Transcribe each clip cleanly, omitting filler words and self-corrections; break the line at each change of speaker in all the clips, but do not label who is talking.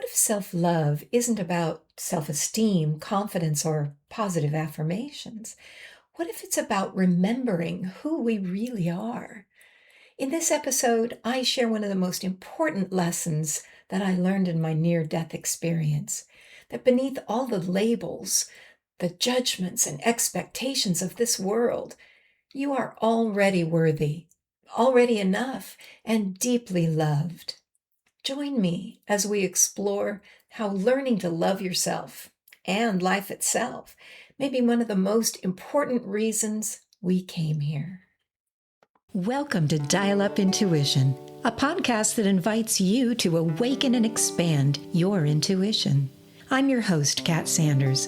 What if self-love isn't about self-esteem, confidence, or positive affirmations? What if it's about remembering who we really are? In this episode, I share one of the most important lessons that I learned in my near-death experience, that beneath all the labels, the judgments, and expectations of this world, you are already worthy, already enough, and deeply loved. Join me as we explore how learning to love yourself and life itself may be one of the most important reasons we came here. Welcome to Dial Up Intuition, a podcast that invites you to awaken and expand your intuition. I'm your host, Kat Sanders.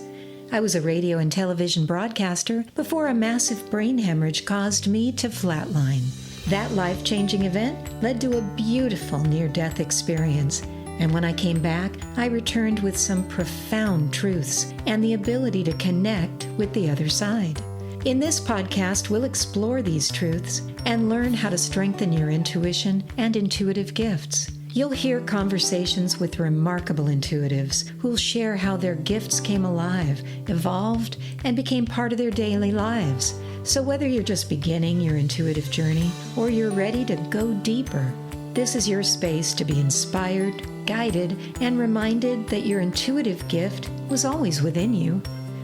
I was a radio and television broadcaster before a massive brain hemorrhage caused me to flatline. That life-changing event led to a beautiful near-death experience, and when I came back, I returned with some profound truths and the ability to connect with the other side. In this podcast, we'll explore these truths and learn how to strengthen your intuition and intuitive gifts. You'll hear conversations with remarkable intuitives who'll share how their gifts came alive, evolved, and became part of their daily lives. So whether you're just beginning your intuitive journey or you're ready to go deeper, this is your space to be inspired, guided, and reminded that your intuitive gift was always within you.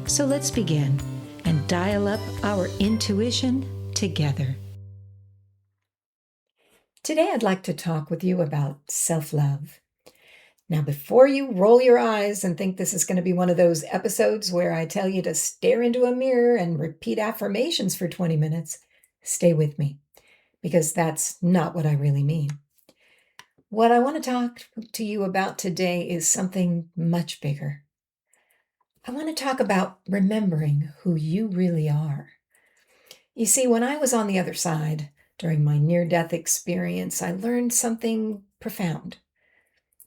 So let's begin and dial up our intuition together. Today I'd like to talk with you about self-love. Now, before you roll your eyes and think this is going to be one of those episodes where I tell you to stare into a mirror and repeat affirmations for 20 minutes, stay with me, because that's not what I really mean. What I want to talk to you about today is something much bigger. I want to talk about remembering who you really are. You see, when I was on the other side during my near-death experience, I learned something profound.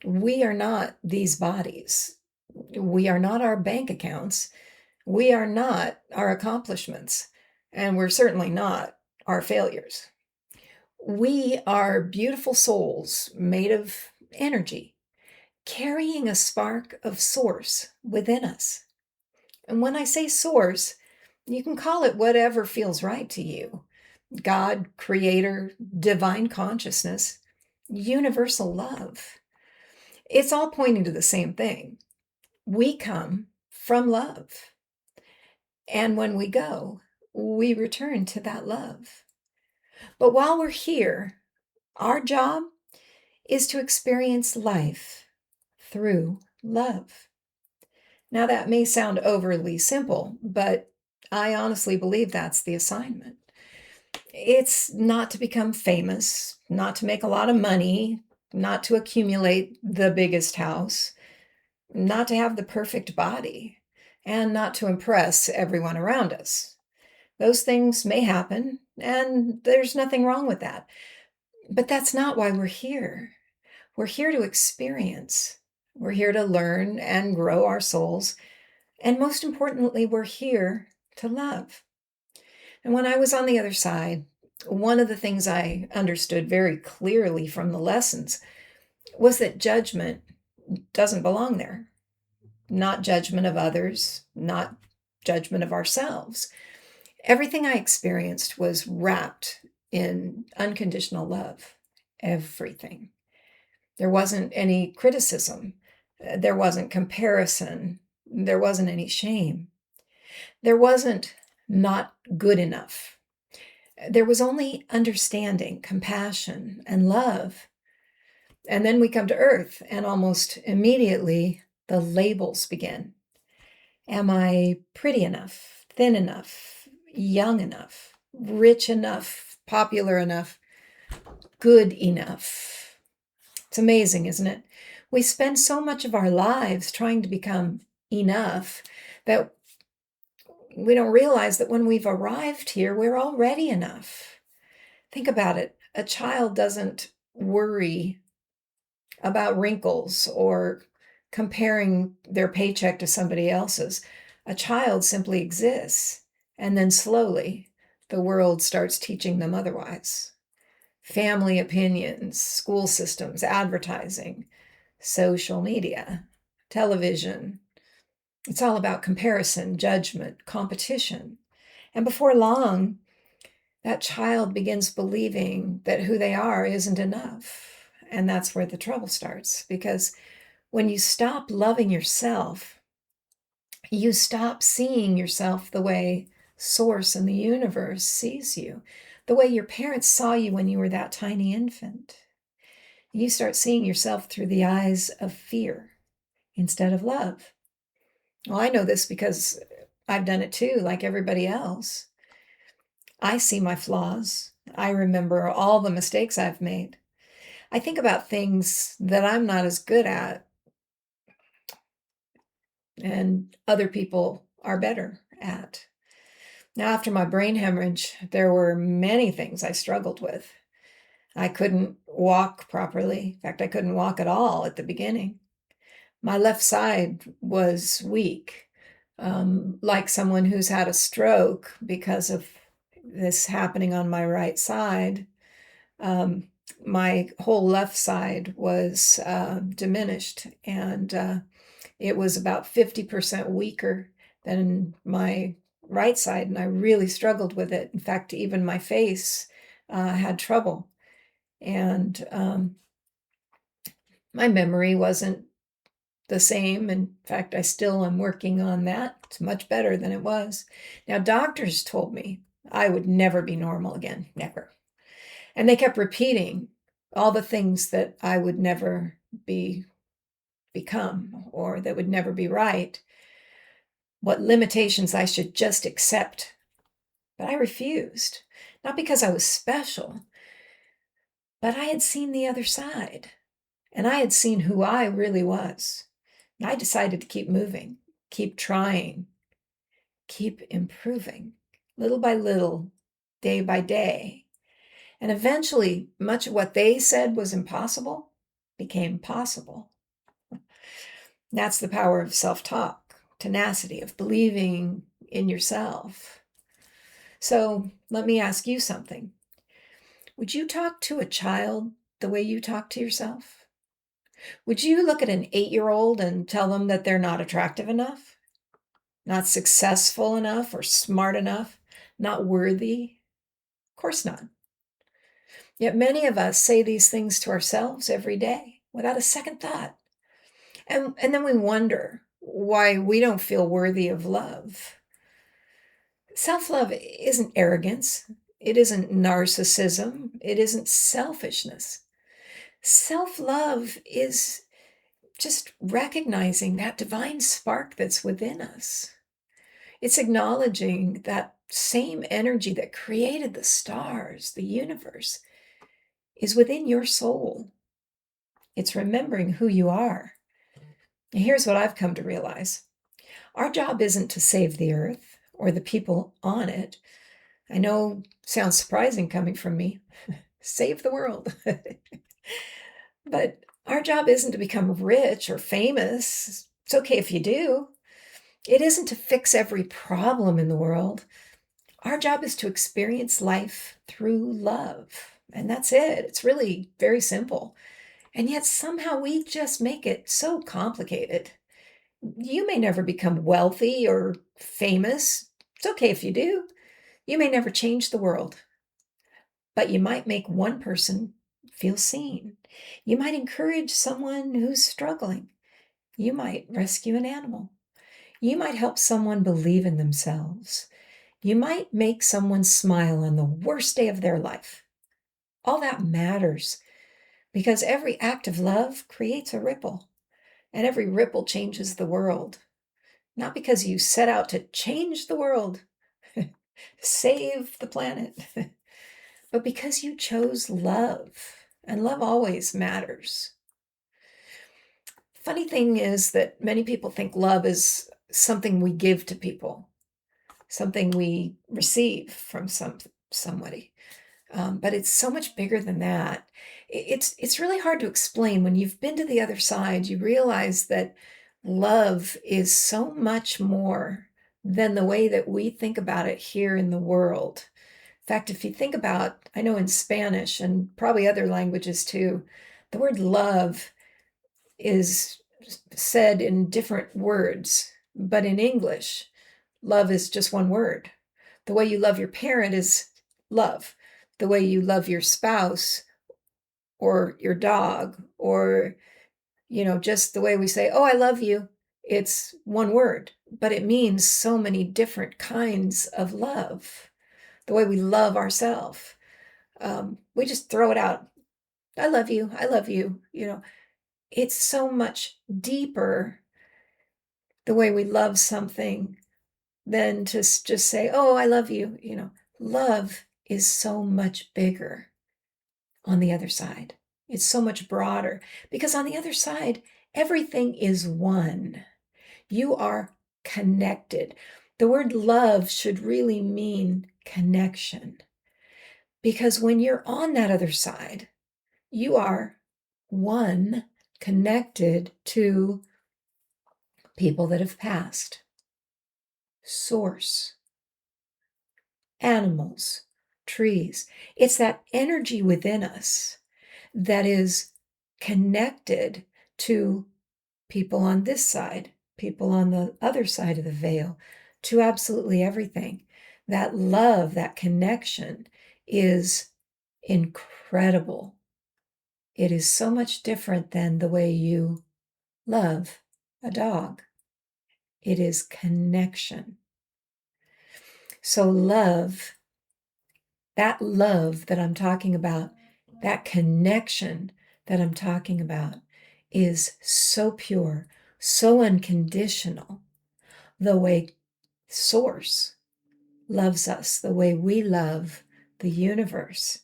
We are not these bodies. We are not our bank accounts. We are not our accomplishments. And we're certainly not our failures. We are beautiful souls made of energy, carrying a spark of source within us. And when I say source, you can call it whatever feels right to you. God, creator, divine consciousness, universal love. It's all pointing to the same thing. We come from love. And when we go, we return to that love. But while we're here, our job is to experience life through love. Now, that may sound overly simple, but I honestly believe that's the assignment. It's not to become famous, not to make a lot of money, not to accumulate the biggest house, not to have the perfect body, and not to impress everyone around us. Those things may happen, and there's nothing wrong with that. But that's not why we're here. We're here to experience. We're here to learn and grow our souls. And most importantly, we're here to love. And when I was on the other side, one of the things I understood very clearly from the lessons was that judgment doesn't belong there. Not judgment of others, not judgment of ourselves. Everything I experienced was wrapped in unconditional love. Everything. There wasn't any criticism. There wasn't comparison. There wasn't any shame. There wasn't not good enough. There was only understanding, compassion, and love. And then we come to Earth, and almost immediately the labels begin. Am I pretty enough, thin enough, young enough, rich enough, popular enough, good enough? It's amazing, isn't it? We spend so much of our lives trying to become enough that we don't realize that when we've arrived here, we're already enough. Think about it. A child doesn't worry about wrinkles or comparing their paycheck to somebody else's. A child simply exists, and then slowly the world starts teaching them otherwise. Family opinions, school systems, advertising, social media, television. It's all about comparison, judgment, competition. And before long, that child begins believing that who they are isn't enough. And that's where the trouble starts. Because when you stop loving yourself, you stop seeing yourself the way Source in the universe sees you, the way your parents saw you when you were that tiny infant. You start seeing yourself through the eyes of fear instead of love. Well, I know this because I've done it too, like everybody else. I see my flaws. I remember all the mistakes I've made. I think about things that I'm not as good at and other people are better at. Now, after my brain hemorrhage, there were many things I struggled with. I couldn't walk properly. In fact, I couldn't walk at all at the beginning. My left side was weak, like someone who's had a stroke because of this happening on my right side. Um, my whole left side was diminished, and it was about 50% weaker than my right side, and I really struggled with it. In fact, even my face had trouble. And my memory wasn't the same. In fact, I still am working on that. It's much better than it was. Now, doctors told me I would never be normal again, never. And they kept repeating all the things that I would never become or that would never be right, what limitations I should just accept. But I refused, not because I was special, but I had seen the other side and I had seen who I really was. And I decided to keep moving, keep trying, keep improving, little by little, day by day. And eventually, much of what they said was impossible became possible. That's the power of self-talk, tenacity, of believing in yourself. So let me ask you something. Would you talk to a child the way you talk to yourself? Would you look at an 8-year-old and tell them that they're not attractive enough, not successful enough or smart enough, not worthy? Of course not. Yet many of us say these things to ourselves every day without a second thought. And then we wonder why we don't feel worthy of love. Self-love isn't arrogance. It isn't narcissism. It isn't selfishness. Self-love is just recognizing that divine spark that's within us. It's acknowledging that same energy that created the stars, the universe, is within your soul. It's remembering who you are. And here's what I've come to realize. Our job isn't to save the earth or the people on it. I know sounds surprising coming from me. Save the world. But our job isn't to become rich or famous. It's okay if you do. It isn't to fix every problem in the world. Our job is to experience life through love. And that's it. It's really very simple. And yet somehow we just make it so complicated. You may never become wealthy or famous. It's okay if you do. You may never change the world, but you might make one person feel seen. You might encourage someone who's struggling. You might rescue an animal. You might help someone believe in themselves. You might make someone smile on the worst day of their life. All that matters because every act of love creates a ripple, and every ripple changes the world. Not because you set out to change the world, save the planet, but because you chose love, and love always matters. Funny thing is that many people think love is something we give to people, something we receive from somebody. But it's so much bigger than that. It's really hard to explain. When you've been to the other side, you realize that love is so much more than the way that we think about it here in the world. In fact, if you think about, I know in Spanish and probably other languages too, the word love is said in different words, but in English, love is just one word. The way you love your parent is love. The way you love your spouse or your dog, or, just the way we say, oh, I love you, it's one word, but it means so many different kinds of love. The way we love ourselves, we just throw it out. I love you. I love you. It's so much deeper the way we love something than to just say, oh, I love you. Love is so much bigger on the other side. It's so much broader because on the other side, everything is one. You are connected. The word love should really mean connection, because when you're on that other side, you are one, connected to people that have passed, source, animals, trees. It's that energy within us that is connected to people on this side, people on the other side of the veil, to absolutely everything. That love, that connection is incredible. It is so much different than the way you love a dog. It is connection. So that love that I'm talking about, that connection that I'm talking about is so pure, so unconditional. The way Source loves us, the way we love the universe,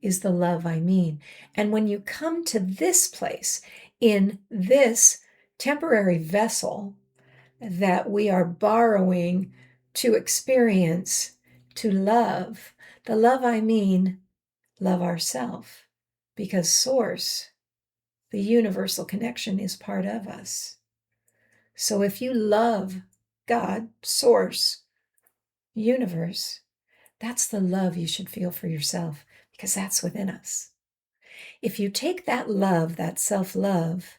is the love I mean. And when you come to this place, in this temporary vessel that we are borrowing to experience, to love, the love I mean, love ourself, because Source, the universal connection, is part of us. So if you love God, Source, universe, that's the love you should feel for yourself, because that's within us. If you take that love, that self-love,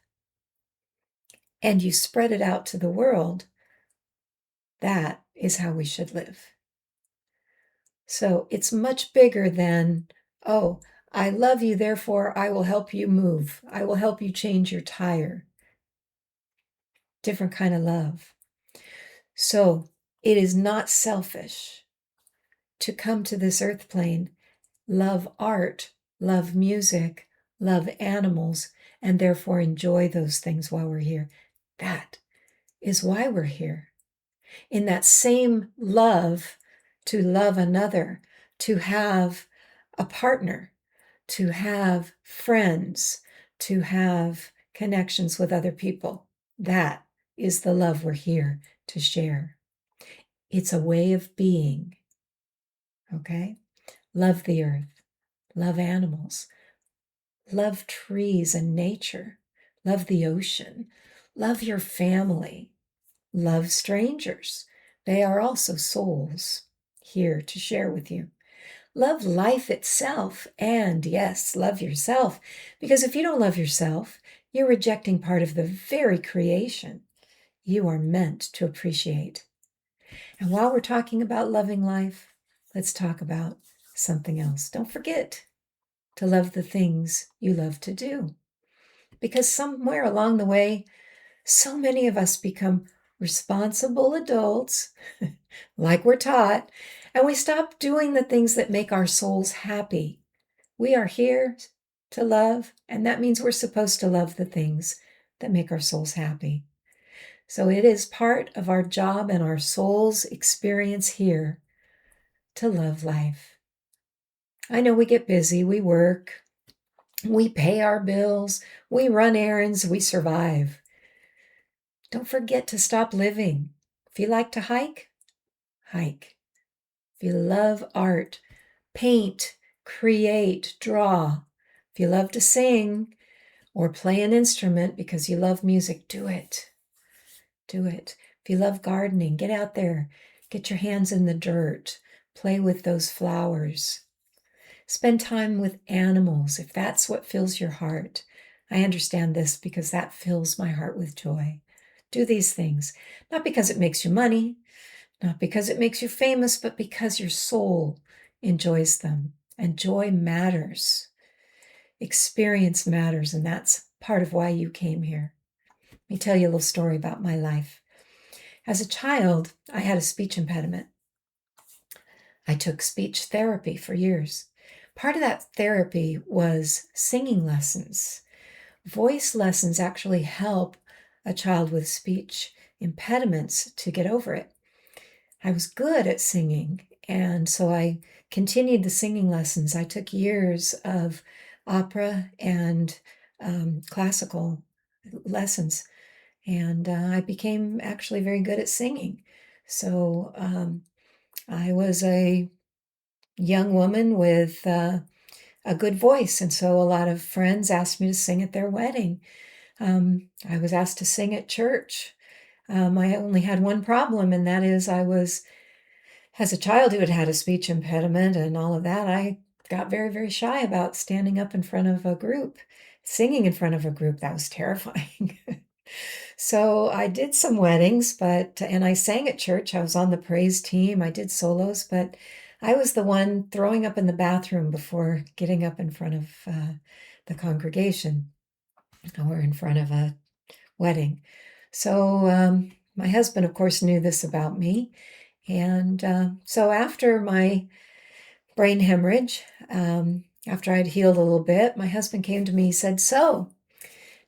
and you spread it out to the world, that is how we should live. So it's much bigger than, oh, I love you, therefore I will help you move. I will help you change your tire. Different kind of love. So it is not selfish to come to this earth plane, love art, love music, love animals, and therefore enjoy those things while we're here. That is why we're here. In that same love, to love another, to have a partner, to have friends, to have connections with other people. That is the love we're here to share. It's a way of being, okay? Love the earth, love animals, love trees and nature, love the ocean, love your family, love strangers. They are also souls here to share with you. Love life itself, and yes, love yourself, because if you don't love yourself, you're rejecting part of the very creation you are meant to appreciate. And while we're talking about loving life, let's talk about something else. Don't forget to love the things you love to do, because somewhere along the way, so many of us become responsible adults, like we're taught, and we stop doing the things that make our souls happy. We are here to love, and that means we're supposed to love the things that make our souls happy. So it is part of our job and our soul's experience here to love life. I know we get busy, we work, we pay our bills, we run errands, we survive. Don't forget to stop living. If you like to hike, hike. If you love art, paint, create, draw. If you love to sing or play an instrument because you love music, do it. Do it. If you love gardening, get out there, get your hands in the dirt, play with those flowers. Spend time with animals if that's what fills your heart. I understand this because that fills my heart with joy. Do these things, not because it makes you money, not because it makes you famous, but because your soul enjoys them. And joy matters. Experience matters, and that's part of why you came here. Let me tell you a little story about my life. As a child, I had a speech impediment. I took speech therapy for years. Part of that therapy was singing lessons. Voice lessons actually help a child with speech impediments to get over it. I was good at singing, and so I continued the singing lessons. I took years of opera and classical lessons, and I became actually very good at singing. So I was a young woman with a good voice, and so a lot of friends asked me to sing at their wedding. I was asked to sing at church. I only had one problem, and that is as a child who had had a speech impediment and all of that, I got very, very shy about standing up in front of a group, singing in front of a group. That was terrifying. So I did some weddings, and I sang at church. I was on the praise team. I did solos, but I was the one throwing up in the bathroom before getting up in front of the congregation or in front of a wedding. So my husband, of course, knew this about me. And so after my brain hemorrhage, after I'd healed a little bit, my husband came to me. He said, "So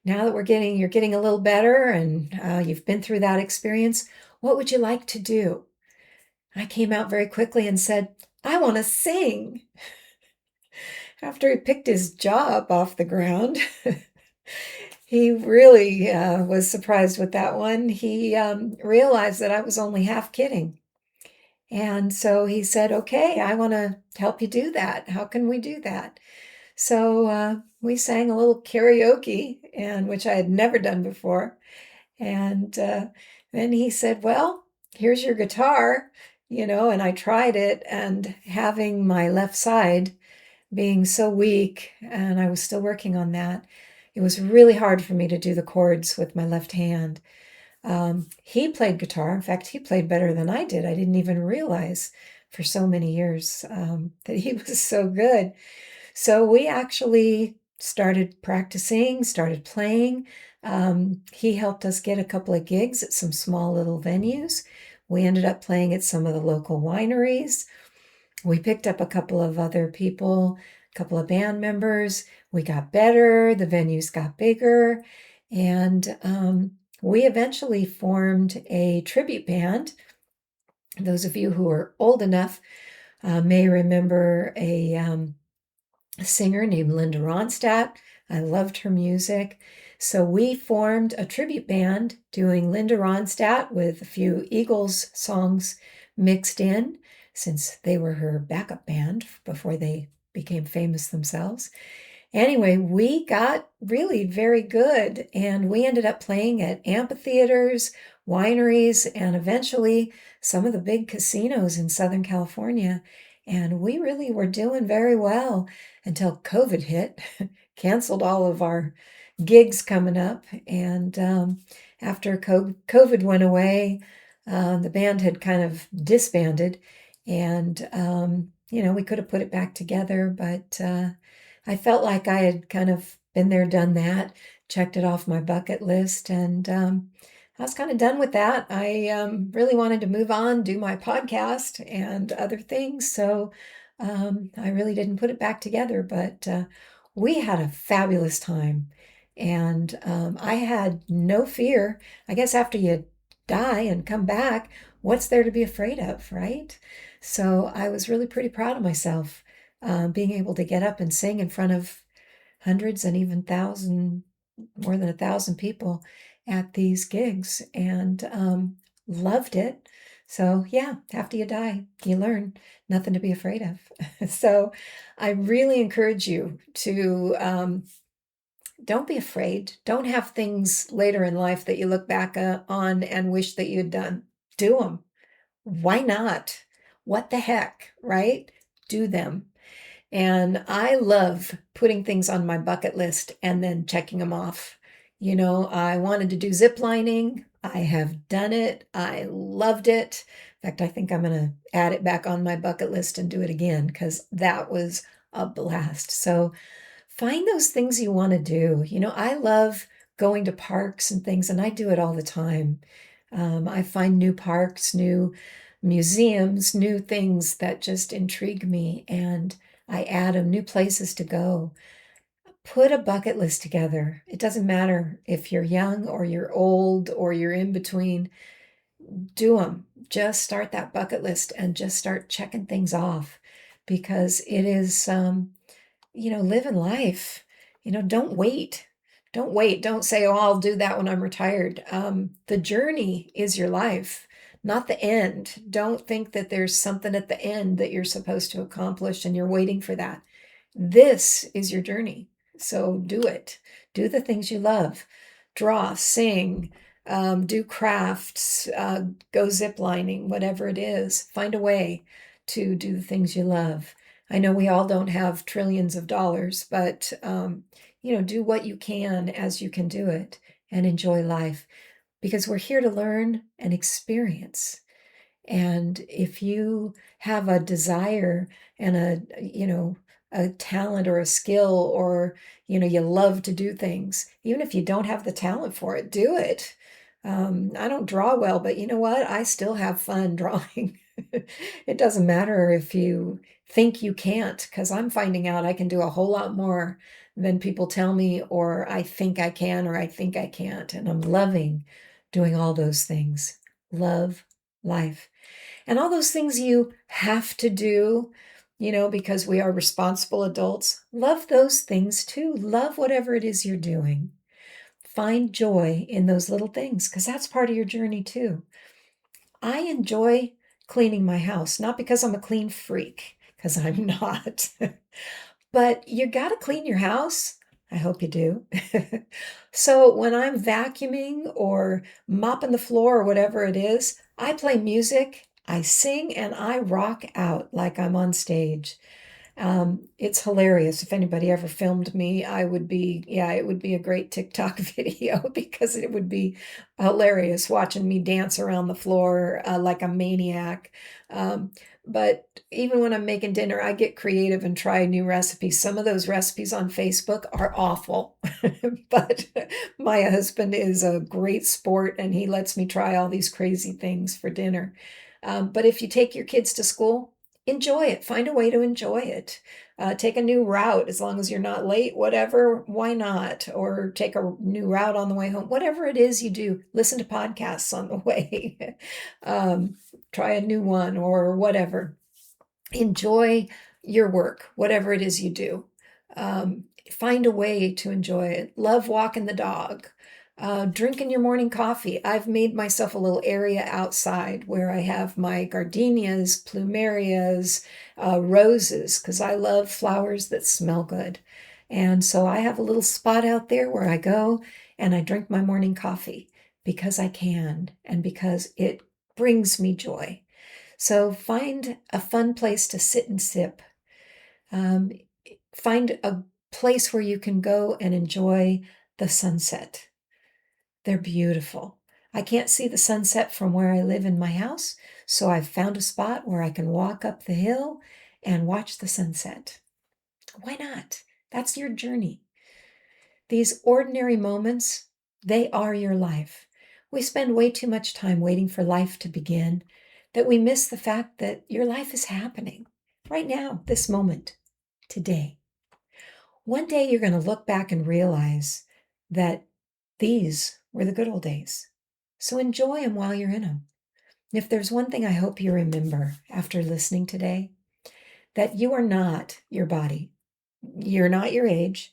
now that you're getting a little better, and you've been through that experience, what would you like to do?" I came out very quickly and said, "I want to sing." After he picked his job off the ground, he really was surprised with that one. He realized that I was only half kidding. And so he said, "Okay, I want to help you do that. How can we do that?" So we sang a little karaoke, and which I had never done before. And then he said, "Well, here's your guitar," and I tried it, and having my left side being so weak, and I was still working on that, it was really hard for me to do the chords with my left hand. He played guitar. In fact, he played better than I did. I didn't even realize for so many years that he was so good. So we actually started practicing, started playing. He helped us get a couple of gigs at some small little venues. We ended up playing at some of the local wineries. We picked up a couple of other people, a couple of band members. We got better, the venues got bigger, and we eventually formed a tribute band. Those of you who are old enough may remember a singer named Linda Ronstadt. I loved her music. So we formed a tribute band doing Linda Ronstadt with a few Eagles songs mixed in, since they were her backup band before they became famous themselves. Anyway, we got really very good, and we ended up playing at amphitheaters, wineries, and eventually some of the big casinos in Southern California. And we really were doing very well until COVID hit, canceled all of our gigs coming up. And after COVID went away, the band had kind of disbanded, and we could have put it back together, but I felt like I had kind of been there, done that, checked it off my bucket list, and I was kind of done with that. I really wanted to move on, do my podcast and other things, so I really didn't put it back together, but we had a fabulous time, and I had no fear. I guess after you die and come back, what's there to be afraid of, right? So I was really pretty proud of myself, being able to get up and sing in front of hundreds and even more than 1,000 people at these gigs, and loved it. So yeah, after you die, you learn nothing to be afraid of. So I really encourage you to don't be afraid. Don't have things later in life that you look back on and wish that you'd done. Do them. Why not? What the heck, right? Do them. And I love putting things on my bucket list and then checking them off. I wanted to do zip lining. I have done it. I loved it. In fact, I think I'm going to add it back on my bucket list and do it again because that was a blast. So find those things you want to do. I love going to parks and things, and I do it all the time. I find new parks, new museums, new things that just intrigue me, and I add them, new places to go. Put a bucket list together. It doesn't matter if you're young or you're old or you're in between. Do them. Just start that bucket list and just start checking things off because it is living life. Don't wait. Don't wait. Don't say, oh, I'll do that when I'm retired. The journey is your life, not the end. Don't think that there's something at the end that you're supposed to accomplish and you're waiting for that. This is your journey. So do it. Do the things you love. Draw, sing, do crafts, go ziplining, whatever it is. Find a way to do the things you love. I know we all don't have trillions of dollars, but do what you can as you can do it and enjoy life because we're here to learn and experience. And if you have a desire and a talent or a skill or, you love to do things, even if you don't have the talent for it, do it. I don't draw well, but you know what? I still have fun drawing. It doesn't matter if you think you can't, because I'm finding out I can do a whole lot more than people tell me, or I think I can, or I think I can't. And I'm loving doing all those things. Love life. And all those things you have to do, because we are responsible adults, love those things too. Love whatever it is you're doing. Find joy in those little things because that's part of your journey too. I enjoy cleaning my house, not because I'm a clean freak, because I'm not. But you got to clean your house. I hope you do. So when I'm vacuuming or mopping the floor or whatever it is, I play music, I sing, and I rock out like I'm on stage. It's hilarious. If anybody ever filmed me, it would be a great TikTok video because it would be hilarious watching me dance around the floor like a maniac. Um, but even when I'm making dinner, I get creative and try new recipes. Some of those recipes on Facebook are awful, but my husband is a great sport and he lets me try all these crazy things for dinner. But if you take your kids to school, enjoy it. Find a way to enjoy it. Take a new route as long as you're not late, whatever, why not? Or take a new route on the way home. Whatever it is you do, listen to podcasts on the way. um, Try a new one or whatever. Enjoy your work, whatever it is you do. Find a way to enjoy it. Love walking the dog. Drinking your morning coffee. I've made myself a little area outside where I have my gardenias, plumerias, roses, because I love flowers that smell good. And so I have a little spot out there where I go and I drink my morning coffee because I can and because it brings me joy. So find a fun place to sit and sip. Um, Find a place where you can go and enjoy the sunset. They're beautiful. I can't see the sunset from where I live in my house, so I've found a spot where I can walk up the hill and watch the sunset. Why not? That's your journey. These ordinary moments, they are your life. We spend way too much time waiting for life to begin that we miss the fact that your life is happening right now, this moment, today. One day you're going to look back and realize that these were the good old days. So enjoy them while you're in them. If there's one thing I hope you remember after listening today, that you are not your body. You're not your age.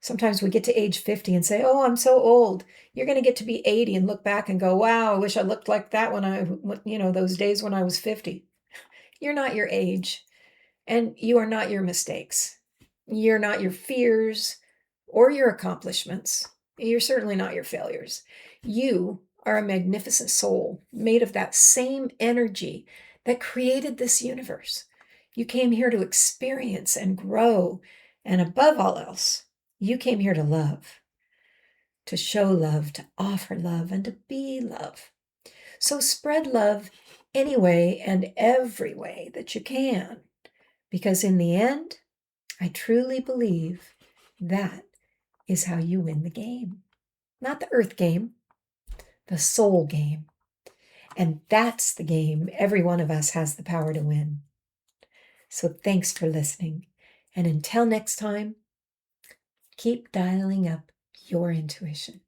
Sometimes we get to age 50 and say, oh, I'm so old. You're going to get to be 80 and look back and go, wow, I wish I looked like that those days when I was 50. You're not your age. And you are not your mistakes. You're not your fears or your accomplishments. You're certainly not your failures. You are a magnificent soul made of that same energy that created this universe. You came here to experience and grow. And above all else, you came here to love, to show love, to offer love, and to be love. So spread love any way and every way that you can, because in the end, I truly believe that is how you win the game. Not the earth game, the soul game. And that's the game every one of us has the power to win. So thanks for listening. And until next time, keep dialing up your intuition.